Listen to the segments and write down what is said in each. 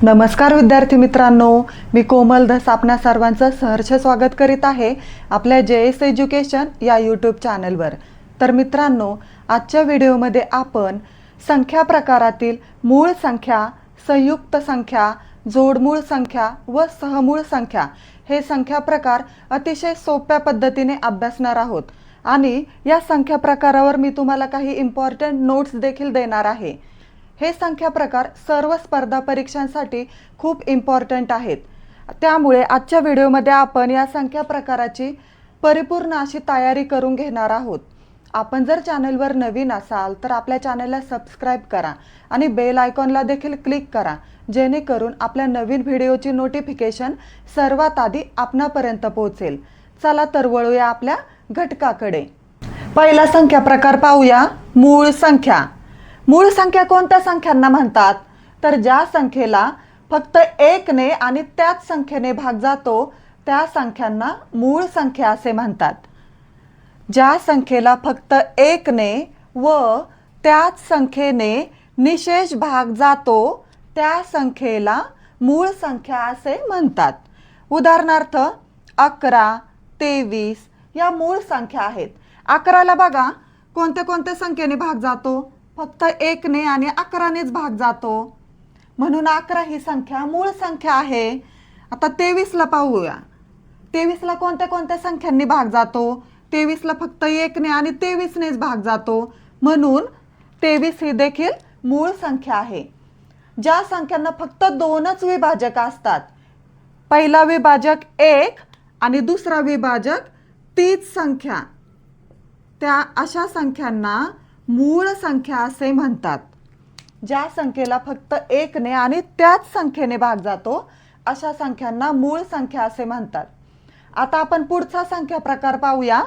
नमस्कार विद्यार्थी मित्रांनो, मी कोमल धस आपणा सर्वांचं सहर्ष स्वागत करीत आहे आपल्या JS एज्युकेशन या यूट्यूब चॅनलवर। तर मित्रांनो, आजच्या व्हिडिओमध्ये आपण संख्या प्रकारातील मूळ संख्या, संयुक्त संख्या, जोडमूळ संख्या व सहमूळ संख्या हे संख्या प्रकार अतिशय सोप्या पद्धतीने अभ्यासणार आहोत आणि या संख्या प्रकारावर मी तुम्हाला काही इम्पॉर्टंट नोट्स देखील देणार आहे। हे संख्या प्रकार सर्व स्पर्धा परीक्षांसाठी खूप इम्पॉर्टंट आहेत। त्यामुळे आजच्या व्हिडिओमध्ये आपण या संख्या प्रकाराची परिपूर्ण अशी तयारी करून घेणार आहोत। आपण जर चॅनलवर नवीन असाल तर आपल्या चॅनलला सबस्क्राइब करा आणि बेल आयकॉनला देखील क्लिक करा, जेणेकरून आपल्या नवीन व्हिडिओची नोटिफिकेशन सर्वात आधी आपणापर्यंत पोहोचेल। चला तर वळूया आपल्या घटकाकडे। पहिला संख्या प्रकार पाहूया, मूळ संख्या। मूळ संख्या कोणत्या संख्यांना म्हणतात? तर ज्या संख्येला फक्त 1 ने आणि त्याच संख्येने भाग जातो त्या संख्यांना मूळ संख्या असे म्हणतात। ज्या संख्येला फक्त 1 ने व त्याच संख्येने निशेष भाग जातो त्या संख्येला मूळ संख्या असे म्हणतात। उदाहरणार्थ 11, 23 या मूळ संख्या आहेत। 11 ला बघा कोणत्या कोणत्या संख्येने भाग जातो? फक्त 1 ने आणि 11 नेच भाग जातो, म्हणून 11 ही संख्या मूळ संख्या आहे। आता 23 ला पाहूया। 23 ला कोणत्या कोणत्या संख्यांनी भाग जातो? 23 ला फक्त 1 ने आणि 23 नेच भाग जातो, म्हणून 23 ही देखील मूळ संख्या आहे। ज्या संख्यांना फक्त 2च विभाजक असतात, पहिला विभाजक 1 आणि दुसरा विभाजक तीच संख्या, त्या अशा संख्यांना मूळ संख्या असे म्हणतात। ज्या संख्येला फक्त 1 ने आणि त्याच संख्येने भाग जातो अशा संख्यांना मूळ संख्या असे म्हणतात। आता आपण पुढचा संख्या प्रकार पाहूया,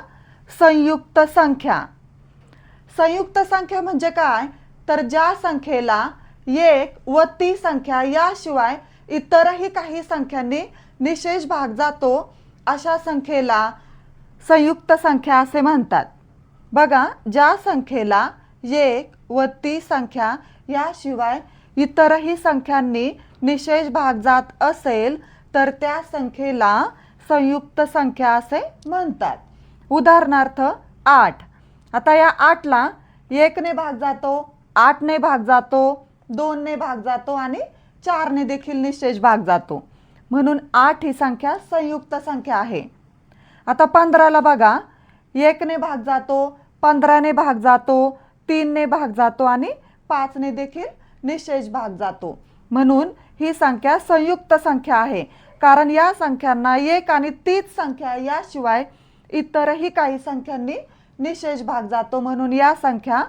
संयुक्त संख्या। संयुक्त संख्या म्हणजे काय? तर ज्या संख्येला 1 व ती संख्या याशिवाय इतरही काही संख्यांनी निशेष भाग जातो अशा संख्येला संयुक्त संख्या असे म्हणतात। बघा, ज्या संख्येला 1 व ती संख्या याशिवाय इतरही संख्यांनी निशेष भाग जात असेल तर त्या संख्येला संयुक्त संख्या असे म्हणतात। उदाहरणार्थ 8। आता या 8 ला 1 ने भाग जातो, 8 ने भाग जातो, 2 ने भाग जातो आणि 4 ने देखील निशेष भाग जातो, म्हणून 8 ही संख्या संयुक्त संख्या आहे। आता 15 ला बघा 1 ने भाग जातो, 15 ने भाग जातो, 3 ने भाग जातो आणि 5 ने देखील निशेष भाग जातो, म्हणून ही संख्या संयुक्त संख्या आहे। कारण या संख्यांना 1 आणि तीच संख्या याशिवाय इतरही काही संख्यांनी निशेष भाग जातो, म्हणून या संख्या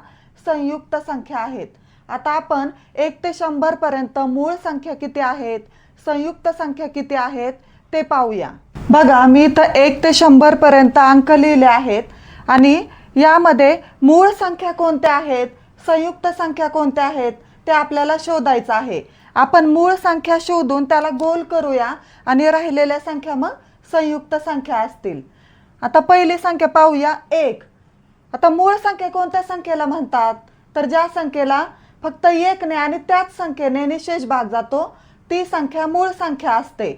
संयुक्त संख्या आहेत। आता आपण 1 ते 100 पर्यंत मूळ संख्या किती आहेत, संयुक्त संख्या किती आहेत ते पाहूया। बघा, मी इथं 1 ते 100 पर्यंत अंक लिहिले आहेत आणि यामध्ये मूळ संख्या कोणत्या आहेत, संयुक्त संख्या कोणत्या आहेत ते आपल्याला शोधायचं आहे। आपण मूळ संख्या शोधून त्याला गोल करूया आणि राहिलेल्या संख्या मग संयुक्त संख्या असतील। आता पहिली संख्या पाहूया, 1। आता मूळ संख्या कोणत्या संख्येला म्हणतात? तर ज्या संख्येला फक्त 1 ने आणि त्याच संख्येने निशेष भाग जातो ती संख्या मूळ संख्या असते।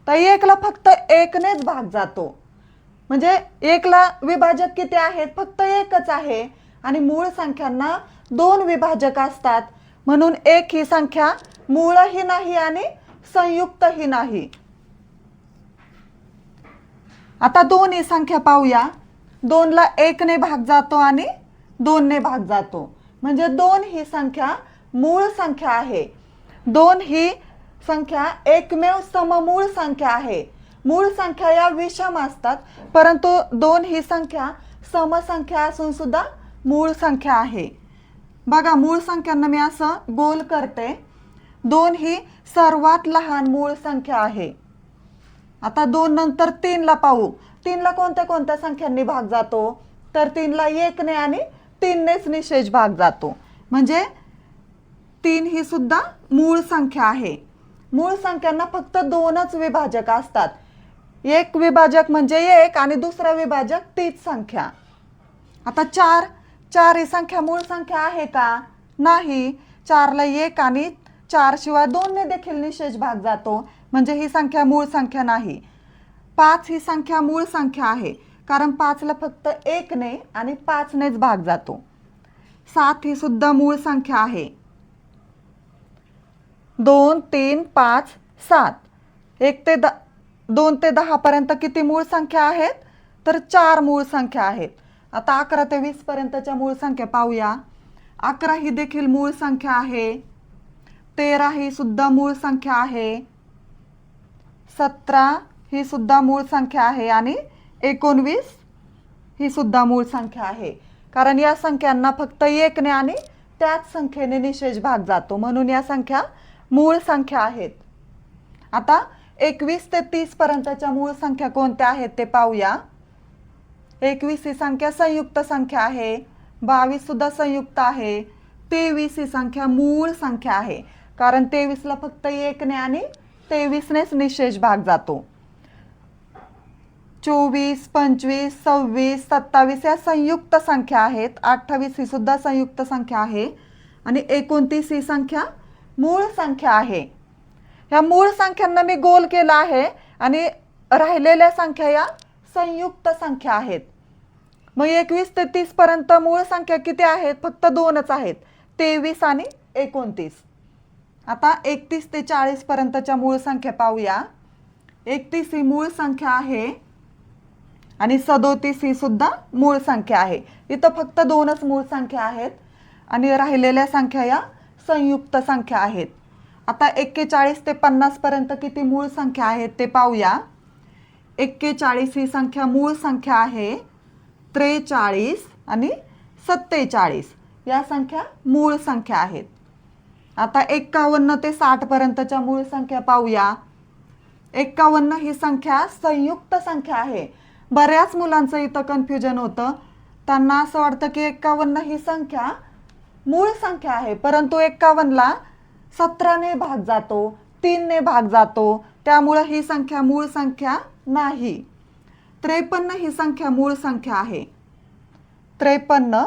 तर 1 ला फक्त 1 नेच भाग जातो, म्हणजे 1 ला विभाजक किती आहेत? फक्त 1च आहे आणि मूळ संख्यांना 2 विभाजक असतात, म्हणून 1 ही संख्या मूळही नाही आणि संयुक्तही नाही। आता 2 ही संख्या पाहूया। 2 ला 1 ने भाग जातो आणि 2 ने भाग जातो, म्हणजे 2 ही संख्या मूळ संख्या आहे। 2 ही संख्या एकमेव सममूळ संख्या आहे। मूळ संख्या या विषम असतात, परंतु 2 ही संख्या समसंख्या असून सुद्धा मूळ संख्या आहे। बघा, मूळ संख्यांना मी असं गोल करते। 2 ही सर्वात लहान मूळ संख्या आहे। आता 2 नंतर 3 ला पाहू। 3 ला कोणत्या कोणत्या संख्यांनी भाग जातो? तर 3 ला 1 ने आणि 3 नेच निशेष भाग जातो, म्हणजे 3 ही सुद्धा मूळ संख्या आहे। मूळ संख्यांना फक्त 2च विभाजक असतात, एक विभाजक म्हणजे 1 आणि दुसरा विभाजक तीच संख्या। आता 4 ही संख्या मूळ संख्या आहे का? नाही। 4 ला 1 आणि 4 शिवाय 2 ने देखील निशेष भाग जातो, म्हणजे ही संख्या मूळ संख्या नाही. 5 ही संख्या मूळ संख्या आहे, कारण 5 ला फक्त 1 ने आणि 5 नेच भाग जातो. 7 ही सुद्धा मूळ संख्या आहे. 2 3 5 7 2 ते 10 पर्यंत किती मूळ संख्या आहेत, तर 4 मूळ संख्या आहेत. आता 11 ते 20 पर्यंतच्या मूळ संख्या पाहूया. 11 ही देखील मूळ संख्या आहे. 13 ही सुद्धा मूळ संख्या आहे. 17 ही सुद्धा मूळ संख्या आहे आणि 19 ही सुद्धा मूळ संख्या आहे, कारण या संख्यांना फक्त 1 ने आणि त्याच संख्येने निशेष भाग जातो, म्हणून या संख्या मूळ संख्या आहेत. आता 21 ते 30 पर्यंतच्या मूळ संख्या कोणत्या आहेत ते पाहूया. 21 ही संख्या संयुक्त संख्या आहे. 22 सुद्धा संयुक्त आहे. 23 ही संख्या मूळ संख्या आहे, कारण 23 ला फक्त 1 ने आणि 23 नेच निशेष भाग जातो. 24 25 26 27 या संयुक्त संख्या आहेत. 28 ही सुद्धा संयुक्त संख्या आहे आणि 29 ही संख्या मूळ संख्या आहे. ह्या मूळ संख्यांना मी गोल केला आहे आणि राहिलेल्या संख्या या संयुक्त संख्या आहेत. मग 21 ते 30 पर्यंत मूळ संख्या किती आहेत, फक्त 2च आहेत, 23 आणि 29. आता 31 ते 40 पर्यंतच्या मूळ संख्या पाहूया. 31 ही मूळ संख्या आहे आणि 37 ही सुद्धा मूळ संख्या आहे. इथं फक्त 2च मूळ संख्या आहेत आणि राहिलेल्या संख्या या संयुक्त संख्या आहेत. आता 41 ते 50 पर्यंत किती मूळ संख्या आहेत ते पाहूया. 41 ही संख्या मूळ संख्या आहे. 43 आणि 47 या संख्या मूळ संख्या आहेत. आता 51 ते 60 पर्यंतच्या मूळ संख्या पाहूया. 51 ही संख्या संयुक्त संख्या आहे. बऱ्याच मुलांचं इथं कन्फ्युजन होतं. त्यांना असं वाटतं की 51 ही संख्या मूळ संख्या आहे, परंतु 51 ला 17 ने भाग जातो, 3 ने भाग जातो, त्यामुळे ही संख्या मूळ संख्या नाही. 53 ही संख्या मूळ संख्या आहे. 53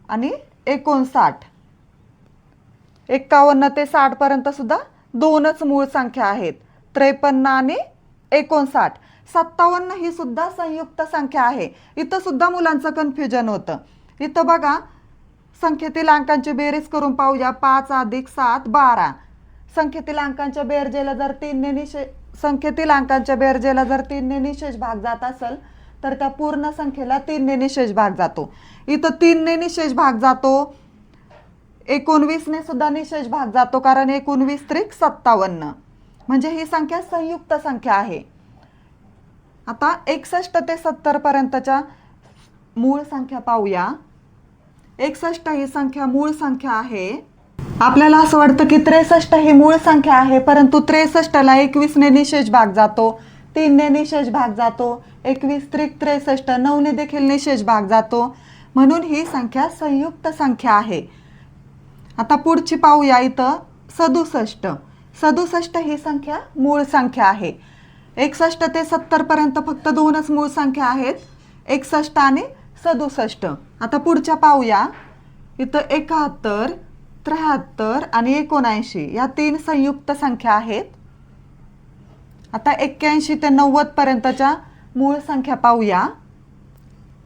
आणि 59. 51 ते 60 पर्यंत सुद्धा 2च मूळ संख्या आहेत, 53 आणि 59. 57 ही सुद्धा संयुक्त संख्या आहे. इथं सुद्धा मुलांचं कन्फ्युजन होतं. इथं बघा, संख्येतील अंकांची बेरीज करून पाहूया. 5 अधिक 7 12. संख्येतील अंकांच्या बेरजेला जर 3 ने निशेष भाग जात असेल तर त्या पूर्ण संख्येला 3 ने निशेष भाग जातो. इथं 3 ने निशेष भाग जातो. 19 ने सुद्धा निशेष भाग जातो, कारण 19 त्रिक 57, म्हणजे ही संख्या संयुक्त संख्या आहे. आता 61 ते 70 पर्यंतच्या मूळ संख्या पाहूया. 61 ही संख्या मूळ संख्या आहे. आपल्याला असं वाटतं की 63 ही मूळ संख्या आहे, परंतु 63 ला 21 ने निशेष भाग जातो, 3 ने निशेष भाग जातो, 21 त्रिक 63, 9 ने देखील निशेष भाग जातो, म्हणून ही संख्या संयुक्त संख्या आहे. आता पुढची पाहूया. इथं 67. 67 ही संख्या मूळ संख्या आहे. 61 ते 70 पर्यंत फक्त 2च मूळ संख्या आहेत, 61 आणि 67. आता पुढच्या पाहूया. इथं 71 73 आणि 79 या 3 संयुक्त संख्या आहेत. आता 81 ते 90 पर्यंतच्या मूळ संख्या पाहूया.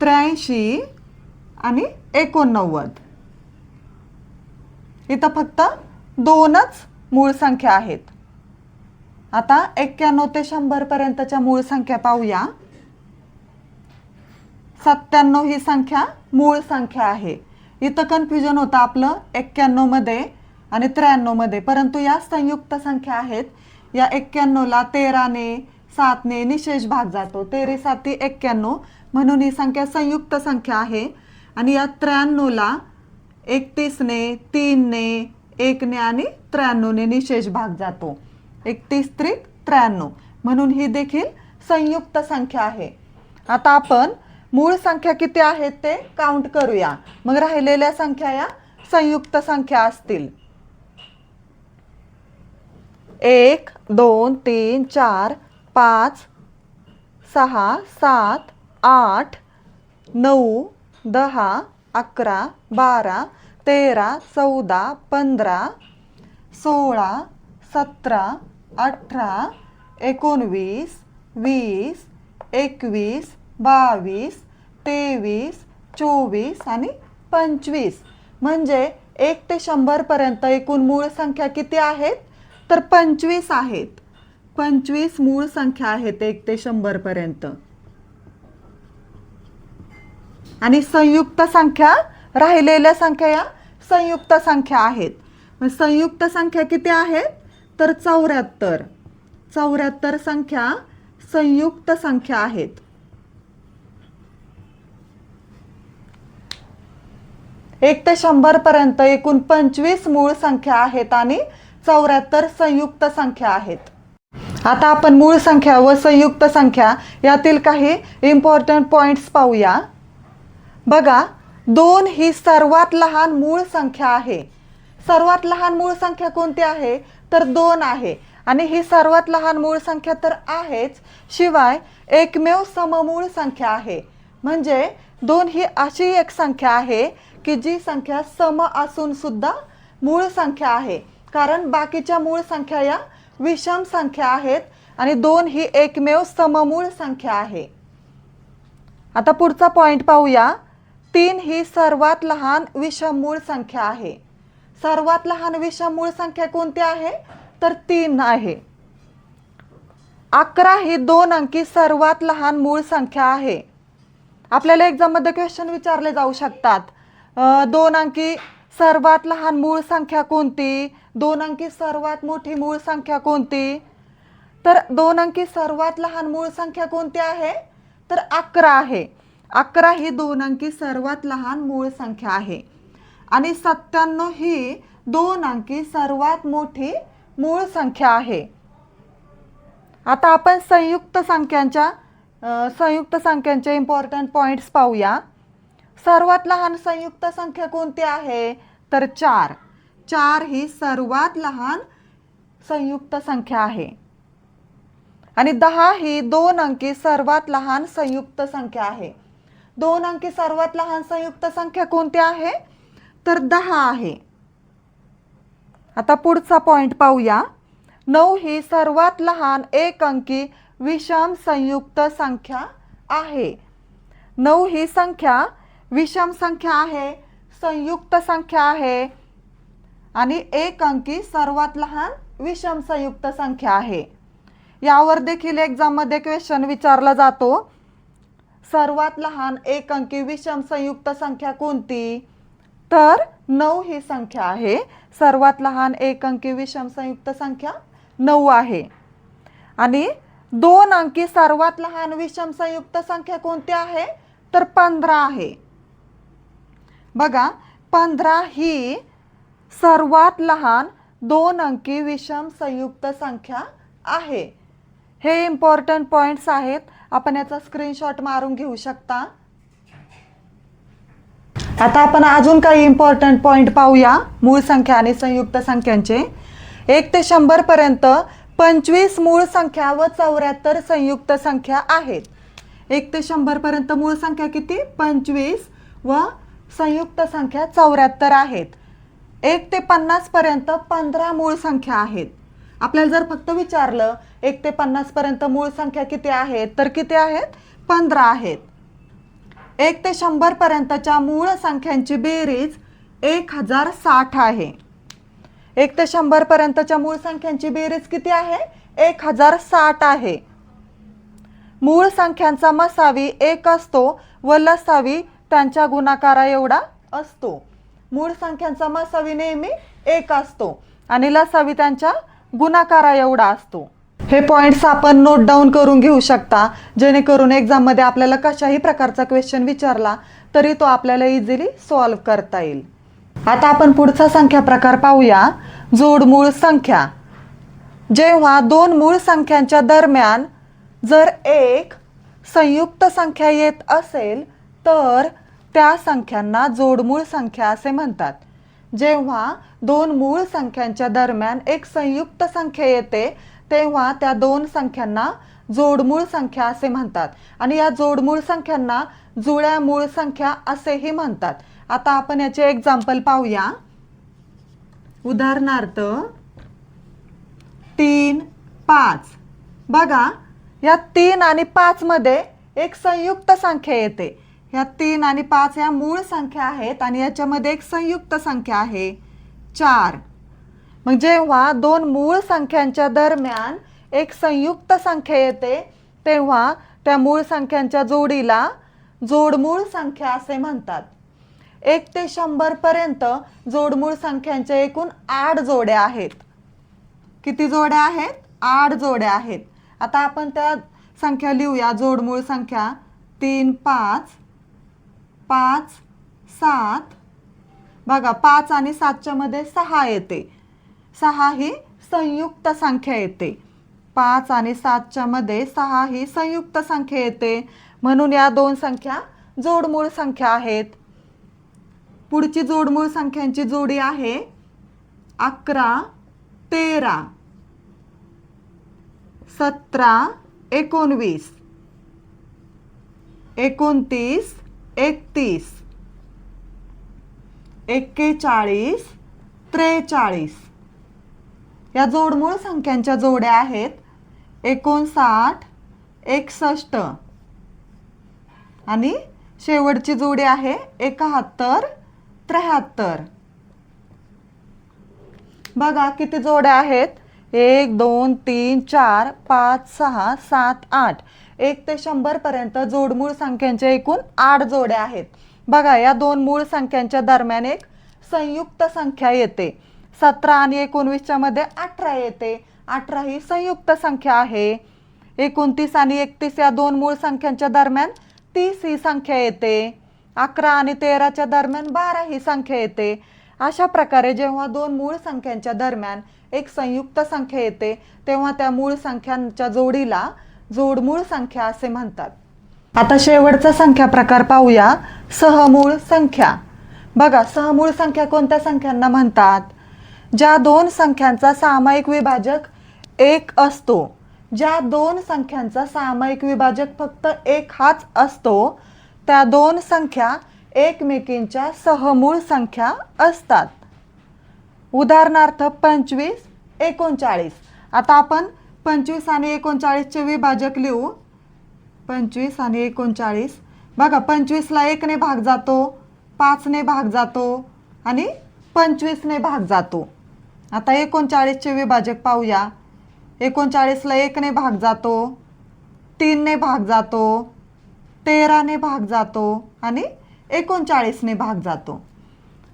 83 आणि 89. इथं फक्त 2च मूळ संख्या आहेत. आता 91 ते 100 पर्यंतच्या मूळ संख्या पाहूया. 97 ही संख्या मूळ संख्या आहे. इथं कन्फ्युजन होतं आपलं 91 मध्ये आणि 93 मध्ये, परंतु या संयुक्त संख्या आहेत. या 91 ला 13 ने 7 ने निशेष भाग जातो, 13 7 91, म्हणून ही संख्या संयुक्त संख्या आहे. आणि या 93 ला 31 ने 3 ने 1 ने आणि 93 ने निशेष भाग जातो, 31 त्रिक 93, म्हणून ही देखील संयुक्त संख्या आहे. आता आपण मूळ संख्या किती आहेत ते काउंट करूया, मग राहिलेल्या संख्या या संयुक्त संख्या असतील. 1 2 3 4 5 6 7 8 9 10 11 12 13 14 15 16, 17, 18, 19, 20, 21, 22, 23, 24 आणि 25. म्हणजे 1 ते 100 पर्यंत एकूण मूळ संख्या किती आहेत? तर 25 आहेत. 25 मूळ संख्या आहेत 1 ते 100 पर्यंत. आणि संयुक्त संख्या, राहिलेल्या संख्या या संयुक्त संख्या आहेत. मग संयुक्त संख्या किती आहेत? तर 74. 74 संख्या संयुक्त संख्या आहेत. एक ते 100 पर्यंत एकूण 25 मूळ संख्या आहेत आणि 74 संयुक्त संख्या आहेत. आता आपण मूळ संख्या व संयुक्त संख्या यातील काही इम्पॉर्टंट पॉइंट्स पाहूया. बघा, 2 ही सर्वात लहान मूळ संख्या आहे. सर्वात लहान मूळ संख्या कोणती आहे? तर 2 आहे. आणि ही सर्वात लहान मूळ संख्या तर आहेच, शिवाय एकमेव सममूळ संख्या आहे. म्हणजे 2 ही अशी एक संख्या आहे की जी संख्या सम असून सुद्धा मूळ संख्या आहे. कारण बाकीच्या मूळ संख्या या विषम संख्या आहेत आणि 2 ही एकमेव सममूळ संख्या आहे. आता पुढचा पॉइंट पाहूया. 3 ही सर्वात लहान विषम मूळ संख्या आहे. सर्वात लहान विषम मूळ संख्या कोणती आहे? तर 3 आहे. 11 ही 2 अंकी सर्वात लहान मूळ संख्या आहे. आपल्याला एक्झाम मध्ये क्वेश्चन विचारले जाऊ शकतात. 2 अंकी सर्वात लहान मूळ संख्या कोणती? 2 अंकी सर्वात मोठी मूळ संख्या कोणती? तर 2 अंकी सर्वात लहान मूळ संख्या कोणती आहे? तर 11 आहे. 11 ही 2 अंकी सर्वात लहान मूळ संख्या आहे. आणि 97 ही 2 अंकी सर्वात मोठी मूळ संख्या आहे. आता आपण संयुक्त संख्यांचे इम्पॉर्टंट पॉइंट्स पाहूया. सर्वात लहान संयुक्त संख्या कोणती आहे? तर 4. 4 ही सर्वात लहान संयुक्त संख्या आहे. आणि 10 ही 2 अंकी सर्वात लहान संयुक्त संख्या आहे. 2 अंकी सर्वात लहान संयुक्त संख्या कोणती आहे? तर 10 आहे. आता पुढचा पॉइंट पाहूया. 9 ही सर्वात लहान एक अंकी विषम संयुक्त संख्या आहे. 9 ही संख्या विषम संख्या आहे, संयुक्त संख्या आहे आणि एक अंकी सर्वात लहान विषम संयुक्त संख्या आहे. यावर देखील एक्झाम मध्ये क्वेश्चन विचारला जातो. सर्वात लहान एक अंकी विषम संयुक्त संख्या कोणती? तर 9 ही संख्या आहे. सर्वात लहान एक अंकी विषम संयुक्त संख्या 9 आहे. आणि 2 अंकी सर्वात लहान विषम संयुक्त संख्या कोणती आहे? तर 15 आहे. बघा, 15 ही सर्वात लहान 2 अंकी विषम संयुक्त संख्या आहे. हे इम्पॉर्टंट पॉइंट्स आहेत. आपण याचा स्क्रीनशॉट मारून घेऊ शकता. आता आपण अजून काही इम्पॉर्टंट पॉइंट पाहूया मूळ संख्या आणि संयुक्त संख्यांचे. 1 ते 100 पर्यंत 25 मूळ संख्या व 74 संयुक्त संख्या आहेत. 1 ते 100 पर्यंत मूळ संख्या किती? 25 व संयुक्त संख्या 74 आहेत. 1 ते 50 पर्यंत 15 मूळ संख्या आहेत. आपल्याला जर फक्त विचारलं 1 ते 50 पर्यंत मूळ संख्या किती आहेत, तर किती आहेत? 15 आहेत. 1 ते 100 पर्यंतच्या मूळ संख्यांची बेरीज 1060 आहे. 1 ते 100 पर्यंतच्या मूळ संख्यांची बेरीज किती आहे? 1060 आहे. मूळ संख्यांचा मसावी 1 असतो व लसावी त्यांच्या गुणाकारा एवढा असतो. मूळ संख्यांचा मसावी नेहमी 1 असतो आणि लसावी त्यांच्या गुणाकारा एवढा असतो. हे पॉइंट्स आपण नोट डाऊन करून घेऊ शकता, जेणेकरून एक्झाम मध्ये आपल्याला कशाही प्रकारचा क्वेश्चन विचारला तरी तो आपल्याला इझिली सॉल्व्ह करता येईल. आता आपण पुढचा संख्या प्रकार पाहूया, जोडमूळ संख्या. जेव्हा 2 मूळ संख्यांच्या दरम्यान जर एक संयुक्त संख्या येत असेल तर त्या संख्यांना जोडमूळ संख्या असे म्हणतात. जेव्हा 2 मूळ संख्यांच्या दरम्यान एक संयुक्त संख्या येते तेव्हा त्या 2 संख्यांना जोडमूळ संख्या असे म्हणतात. आणि या जोडमूळ संख्यांना जुळ्या मूळ संख्या असेही म्हणतात. आता आपण याचे एक्झाम्पल पाहूया. उदाहरणार्थ 3 5. बघा या 3 आणि 5 मध्ये एक संयुक्त संख्या येते. ह्या 3 आणि 5 ह्या मूळ संख्या आहेत आणि याच्यामध्ये एक संयुक्त संख्या आहे 4. मग जेव्हा दोन मूळ संख्यांच्या दरम्यान एक संयुक्त संख्या येते तेव्हा त्या मूळ संख्यांच्या जोडीला जोडमूळ संख्या असे म्हणतात. 1 ते 100 पर्यंत जोडमूळ संख्यांच्या एकूण 8 जोड्या आहेत. किती जोड्या आहेत? 8 जोड्या आहेत. आता आपण त्या संख्या लिहूया. जोडमूळ संख्या 3 5 5 7. बघा 5 आणि 7च्या मध्ये 6 येते. 6 ही संयुक्त संख्या येते. 5 आणि 7च्या मध्ये 6 ही संयुक्त संख्या येते. म्हणून या दोन संख्या जोडमूळ संख्या आहेत. पुढची जोडमूळ संख्यांची जोडी आहे 11 13 17 19 29 31 41 43. या जोडमूळ संख्यांच्या जोड्या आहेत 59 61 आणि शेवटची जोडी आहे 71 73. बघा किती जोड्या आहेत? 1 2 3 4 5 6 7 8. 1 ते 100 पर्यंत जोडमूळ संख्यांच्या एकूण 8 जोड्या आहेत. बघा या दोन मूळ संख्यांच्या दरम्यान एक संयुक्त संख्या येते. 17 आणि 19च्या मध्ये 18 येते. 18 ही संयुक्त संख्या आहे. 29 आणि 31 या दोन मूळ संख्यांच्या दरम्यान 30 ही संख्या येते. 11 आणि 13च्या दरम्यान 12 ही संख्या येते. अशा प्रकारे जेव्हा दोन मूळ संख्यांच्या दरम्यान एक संयुक्त संख्या येते तेव्हा त्या मूळ संख्यांच्या जोडीला जोडमूळ संख्या असे म्हणतात. आता शेवटचा संख्या प्रकार पाहूया. सहमूळ संख्या. बघा सहमूळ संख्या कोणत्या संख्यांना म्हणतात? ज्या दोन संख्यांचा सामायिक विभाजक 1 असतो. ज्या दोन संख्यांचा सामायिक विभाजक फक्त 1 हाच असतो त्या दोन संख्या एकमेकींच्या सहमूळ संख्या असतात. उदाहरणार्थ 25 39. आता आपण 25 आणि 39चे विभाजक लिहू. 25 आणि 39. बघा 25ला 1 ने भाग जातो, 5 ने भाग जातो आणि 25 ने भाग जातो. आता 39चे विभाजक पाहूया. 39ला 1 ने भाग जातो, 3 ने भाग जातो, 13 ने भाग जातो आणि 39 ने भाग जातो.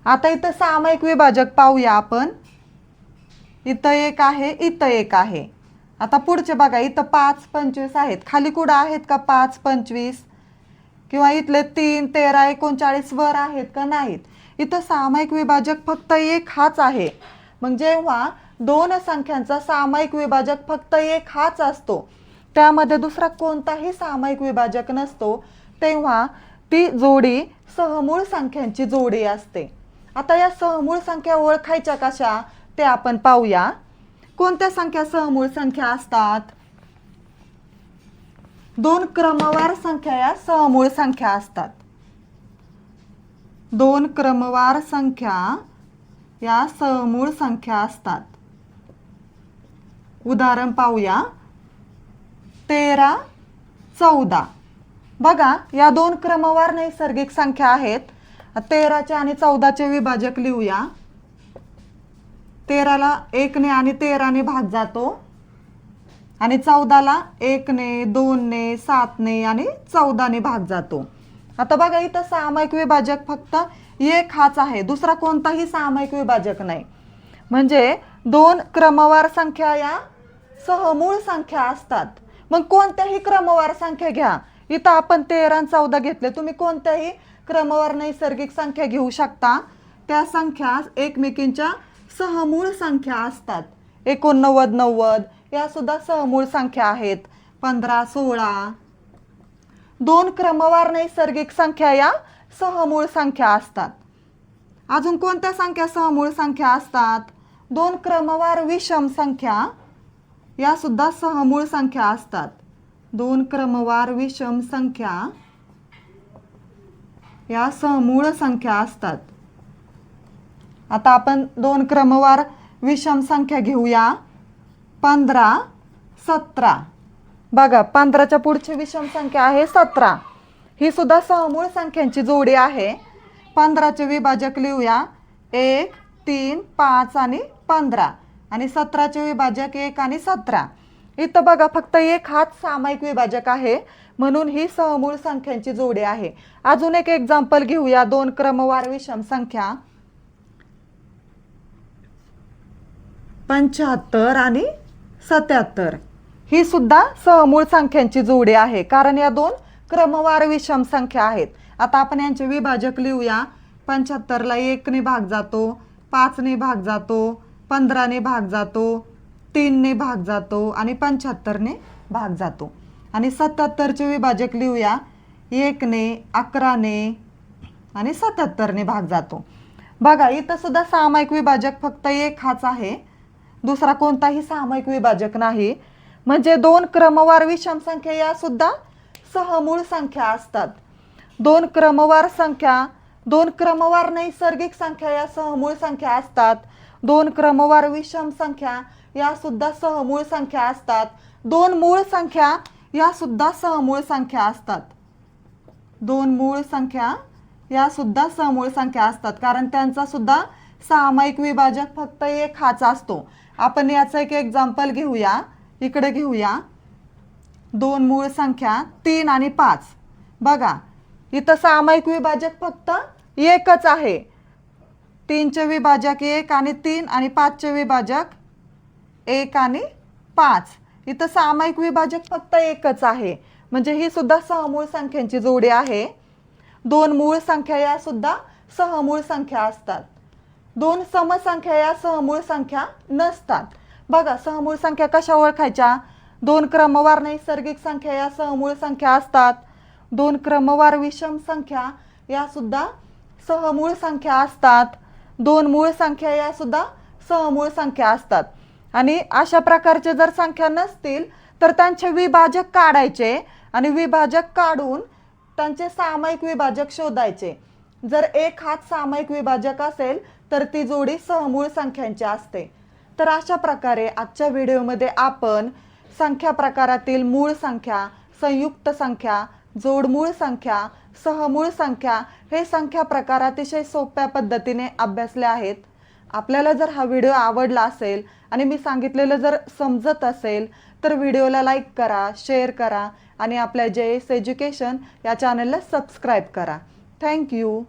आता इथं सामायिक विभाजक पाहूया आपण. इथं 1 आहे, इथं 1 आहे. आता पुढचे बघा इथं 5 25 आहेत. खाली कुठं आहेत का 5 25? किंवा इथले 3 13 39 वर आहेत का नाहीत? इथं सामायिक विभाजक फक्त 1 हाच आहे. मग जेव्हा दोन संख्यांचा सामायिक विभाजक फक्त 1 हाच असतो त्यामध्ये दुसरा कोणताही सामायिक विभाजक नसतो तेव्हा ती जोडी सहमूळ संख्यांची जोडी असते. आता या सहमूळ संख्या ओळखायच्या कशा ते आपण पाहूया. कोणत्या संख्या सहमूळ संख्या असतात? दोन क्रमवार संख्या या सहमूळ संख्या असतात. दोन क्रमवार संख्या या सहमूळ संख्या असतात. उदाहरण पाहूया. 13 14. बघा या दोन क्रमवार नैसर्गिक संख्या आहेत. 13चे आणि 14चे विभाजक लिहूया. 13ला 1 ने आणि 13 ने भाग जातो आणि 14ला 1 ने 2 ने 7 ने आणि 14 ने भाग जातो. आता बघा इथं सामायिक विभाजक फक्त 1 हाच आहे. दुसरा कोणताही सामायिक विभाजक नाही. म्हणजे दोन क्रमवार संख्या या सहमूळ संख्या असतात. मग कोणत्याही क्रमवार संख्या घ्या. इथं आपण 13 आणि 14 घेतले. तुम्ही कोणत्याही क्रमवार नैसर्गिक संख्या घेऊ शकता. त्या संख्या एकमेकींच्या सहमूळ संख्या असतात. 89 90 या सुद्धा सहमूळ संख्या आहेत. 15 16. दोन क्रमवार नैसर्गिक संख्या या सहमूळ संख्या असतात. अजून कोणत्या संख्या सहमूळ संख्या असतात? दोन क्रमवार विषम संख्या या सुद्धा सहमूळ संख्या असतात. दोन क्रमवार विषम संख्या या सहमूळ संख्या असतात. आता आपण दोन क्रमवार विषम संख्या घेऊया. 15, 17. बघा 15च्या पुढची विषम संख्या आहे 17. ही सुद्धा सहमूळ संख्यांची जोडी आहे. 15चे विभाजक लिहूया 1, 3, 5 आणि 15 आणि 17चे विभाजक 1 आणि 17. इथं बघा फक्त एक हाच सामायिक विभाजक आहे म्हणून ही सहमूळ संख्यांची जोडी आहे. अजून एक एक्झाम्पल घेऊया. 2 क्रमवार विषम संख्या 75 आणि 77. ही सुद्धा सहमूळ संख्यांची जोडी आहे कारण या 2 क्रमवार विषम संख्या आहेत. आता आपण यांचे विभाजक लिहूया. 75ला 1 ने भाग जातो, 5 ने भाग जातो, 15 ने भाग जातो, 3 ने भाग जातो आणि 75 ने भाग जातो. आणि 77चे विभाजक लिहूया 1 ने, 11 ने आणि 77 ने भाग जातो. बघा इथं सुद्धा सामायिक विभाजक फक्त एक हाच आहे, दुसरा कोणताही सामायिक विभाजक नाही. म्हणजे 2 क्रमवार विषम संख्या या सुद्धा सहमूळ संख्या असतात. 2 क्रमवार संख्या, 2 क्रमवार नैसर्गिक संख्या या सहमूळ संख्या असतात. 2 क्रमवार विषम संख्या या सुद्धा सहमूळ संख्या असतात. 2 मूळ संख्या या सुद्धा सहमूळ संख्या असतात. 2 मूळ संख्या या सुद्धा सहमूळ संख्या असतात कारण त्यांचा सुद्धा सामायिक विभाजक फक्त एक हाच असतो. आपण याचं एक एक्झाम्पल घेऊया. इकडे घेऊया 2 मूळ संख्या 3 आणि 5. बघा इथं सामायिक विभाजक फक्त एकच आहे. 3चे विभाजक 1 आणि 3 आणि 5चे विभाजक 1 आणि 5. इथं सामायिक विभाजक फक्त एकच आहे म्हणजे ही सुद्धा सहमूळ संख्यांची जोडी आहे. 2 मूळ संख्या या सुद्धा सहमूळ संख्या असतात. 2 समसंख्या या सहमूळ संख्या नसतात. बघा सहमूळ संख्या कशा ओळखायच्या? 2 क्रमवार नैसर्गिक संख्या या सहमूळ संख्या असतात. 2 क्रमवार विषम संख्या या सुद्धा सहमूळ संख्या असतात. 2 मूळ संख्या या सुद्धा सहमूळ संख्या असतात. आणि अशा प्रकारचे जर संख्या नसतील तर त्यांचे विभाजक काढायचे आणि विभाजक काढून त्यांचे सामायिक विभाजक शोधायचे. जर एक हाच सामायिक विभाजक असेल तर ती जोडी सहमूळ संख्यांची असते. तर अशा प्रकारे आजच्या व्हिडिओमध्ये आपण संख्या प्रकारातील मूळ संख्या, संयुक्त संख्या, जोडमूळ संख्या, सहमूळ संख्या हे संख्या प्रकार अतिशय सोप्या पद्धतीने अभ्यासले आहेत. आपल्याला जर हा व्हिडिओ आवडला असेल आणि मी सांगितलेलं जर समजत असेल तर व्हिडिओला लाईक करा, शेअर करा आणि आपल्या JS एज्युकेशन या चॅनलला सबस्क्राईब करा. थँक्यू.